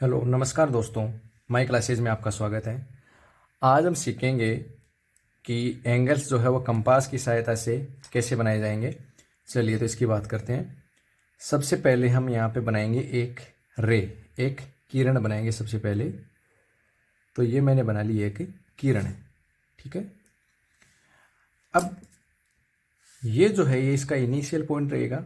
Hello नमस्कार दोस्तों। माई classes में आपका स्वागत है। आज हम सीखेंगे कि एंगल्स जो है वो कंपास की सहायता से कैसे बनाए जाएंगे। चलिए तो इसकी बात करते हैं। सबसे पहले हम यहाँ पे बनाएंगे एक रे, एक किरण बनाएंगे सबसे पहले। तो ये मैंने बना ली एक किरण, ठीक है। अब ये जो है ये इसका इनिशियल पॉइंट रहेगा।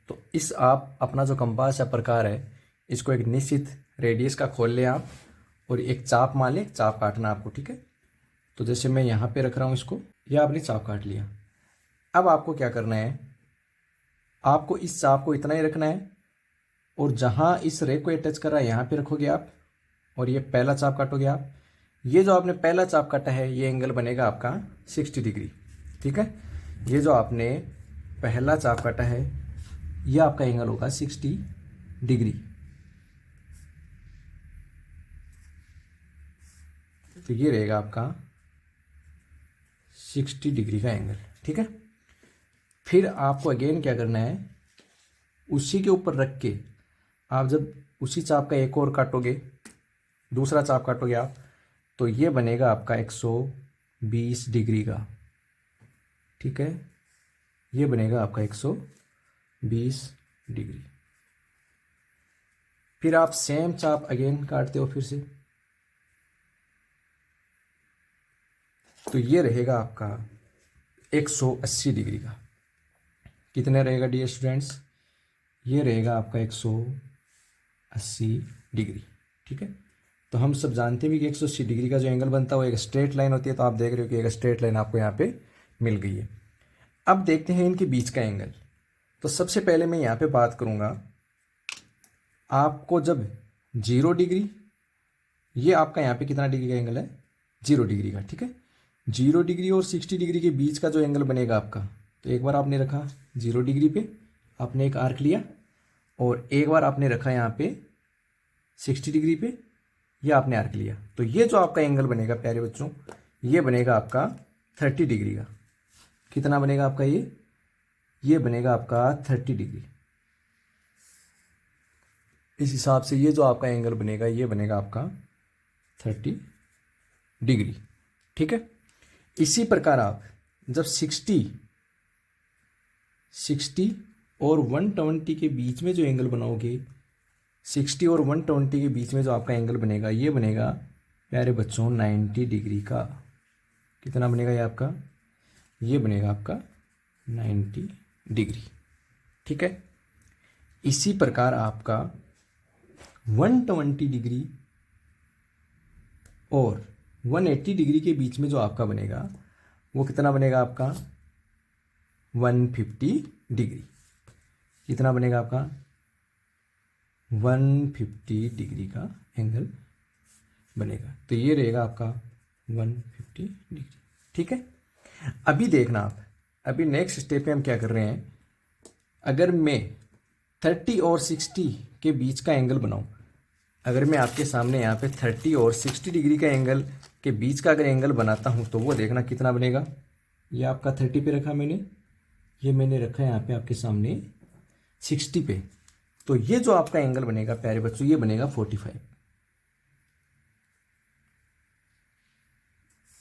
तो इस आप अपना जो कंपास या प्रकार है इसको एक निश्चित रेडियस का खोल लें आप, और एक चाप मान लें, चाप काटना आपको, ठीक है। तो जैसे मैं यहाँ पे रख रहा हूँ इसको, या आपने चाप काट लिया। अब आपको क्या करना है, आपको इस चाप को इतना ही रखना है, और जहाँ इस रे को टच कर रहा है यहाँ पे रखोगे आप, और ये पहला चाप काटोगे आप। ये जो आपने पहला चाप काटा है ये एंगल बनेगा आपका 60 डिग्री, ठीक है। ये जो आपने पहला चाप काटा है ये आपका एंगल होगा 60 डिग्री। तो ये रहेगा आपका 60 डिग्री का एंगल, ठीक है। फिर आपको अगेन क्या करना है, उसी के ऊपर रख के आप जब उसी चाप का एक और काटोगे, दूसरा चाप काटोगे आप, तो ये बनेगा आपका 120 डिग्री का, ठीक है। ये बनेगा आपका 120 डिग्री। फिर आप सेम चाप अगेन काटते हो फिर से, तो ये रहेगा आपका 180 डिग्री का। कितने रहेगा डियर स्टूडेंट्स, ये रहेगा आपका 180 डिग्री, ठीक है। तो हम सब जानते भी कि 180 डिग्री का जो एंगल बनता है वो एक स्ट्रेट लाइन होती है। तो आप देख रहे हो कि एक स्ट्रेट लाइन आपको यहाँ पे मिल गई है। अब देखते हैं इनके बीच का एंगल। तो सबसे पहले मैं यहाँ पे बात करूँगा, आपको जब 0 डिग्री, ये आपका यहाँ पे कितना डिग्री का एंगल है, 0 डिग्री का, ठीक है। 0 डिग्री और 60 डिग्री के बीच का जो एंगल बनेगा आपका, तो एक बार आपने रखा 0 डिग्री पे, आपने एक आर्क लिया, और एक बार आपने रखा यहाँ पे 60 डिग्री पे, ये आपने आर्क लिया। तो ये जो आपका एंगल बनेगा प्यारे बच्चों, ये बनेगा आपका 30 डिग्री का। कितना बनेगा आपका ये बनेगा आपका 30 डिग्री। इस हिसाब से ये जो आपका एंगल बनेगा ये बनेगा आपका 30 डिग्री, ठीक है। इसी प्रकार आप जब 60 और 120 के बीच में जो एंगल बनाओगे, 60 और 120 के बीच में जो आपका एंगल बनेगा ये बनेगा प्यारे बच्चों 90 डिग्री का। कितना बनेगा ये आपका, ये बनेगा आपका 90 डिग्री, ठीक है। इसी प्रकार आपका 120 डिग्री और 180 डिग्री के बीच में जो आपका बनेगा वो कितना बनेगा आपका 150 डिग्री। कितना बनेगा आपका 150 डिग्री का एंगल बनेगा। तो ये रहेगा आपका 150 डिग्री, ठीक है। अभी देखना आप, अभी नेक्स्ट स्टेप पे हम क्या कर रहे हैं, अगर मैं 30 और 60 के बीच का एंगल बनाऊं, अगर मैं आपके सामने यहाँ पे 30 और 60 डिग्री का एंगल के बीच का अगर एंगल बनाता हूँ तो वो देखना कितना बनेगा। ये आपका 30 पे रखा मैंने, ये मैंने रखा है यहाँ पे आपके सामने 60 पे। तो ये जो आपका एंगल बनेगा प्यारे बच्चों ये बनेगा 45।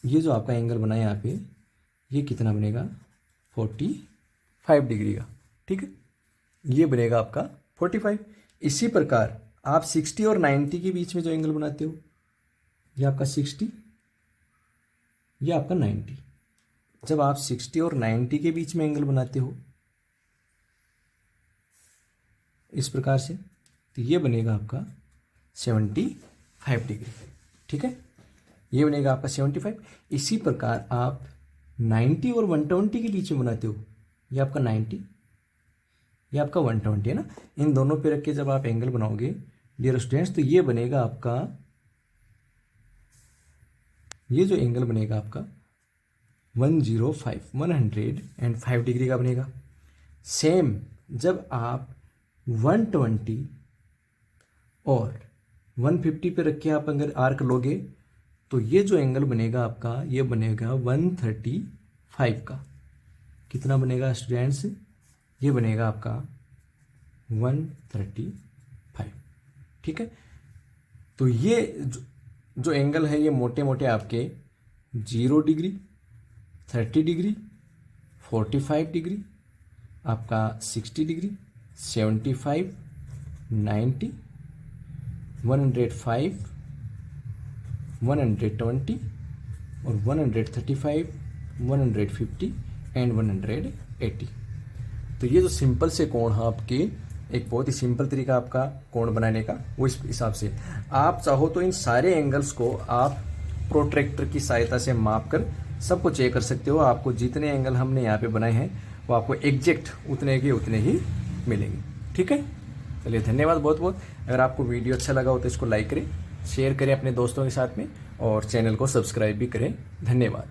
ये जो आपका एंगल बना है यहाँ पे ये कितना बनेगा 45 डिग्री का, ठीक है। ये बनेगा आपका 45। इसी प्रकार आप 60 और 90 के बीच में जो एंगल बनाते हो, ये आपका 60, ये आपका 90। जब आप 60 और 90 के बीच में एंगल बनाते हो इस प्रकार से, तो ये बनेगा आपका 75 डिग्री, ठीक है। ये बनेगा आपका 75। इसी प्रकार आप 90 और 120 के बीच में बनाते हो, ये आपका 90, ये आपका 120 है ना। इन दोनों पे रख के जब आप एंगल बनाओगे डियर स्टूडेंट्स, तो ये बनेगा आपका, ये जो एंगल बनेगा आपका 105 डिग्री का बनेगा। सेम जब आप 120 और 150 पे रख के आप अगर आर्क लोगे तो ये जो एंगल बनेगा आपका ये बनेगा 135 का। कितना बनेगा स्टूडेंट्स, ये बनेगा आपका 135, ठीक है। तो ये जो एंगल है ये मोटे मोटे आपके 0 डिग्री, 30 डिग्री, 45 डिग्री, आपका 60 डिग्री, 75, 90, 105, 120 और 135, 150 एंड 180। तो ये जो सिंपल से कोण है आपके, एक बहुत ही सिंपल तरीका आपका कोण बनाने का, वो इस हिसाब से आप चाहो तो इन सारे एंगल्स को आप प्रोट्रैक्टर की सहायता से माप कर सबको चेक कर सकते हो। आपको जितने एंगल हमने यहाँ पे बनाए हैं वो आपको एग्जैक्ट उतने के उतने ही मिलेंगे। ठीक है, चलिए धन्यवाद बहुत बहुत। अगर आपको वीडियो अच्छा लगा हो तो इसको लाइक करें, शेयर करें अपने दोस्तों के साथ में और चैनल को सब्सक्राइब भी करें। धन्यवाद।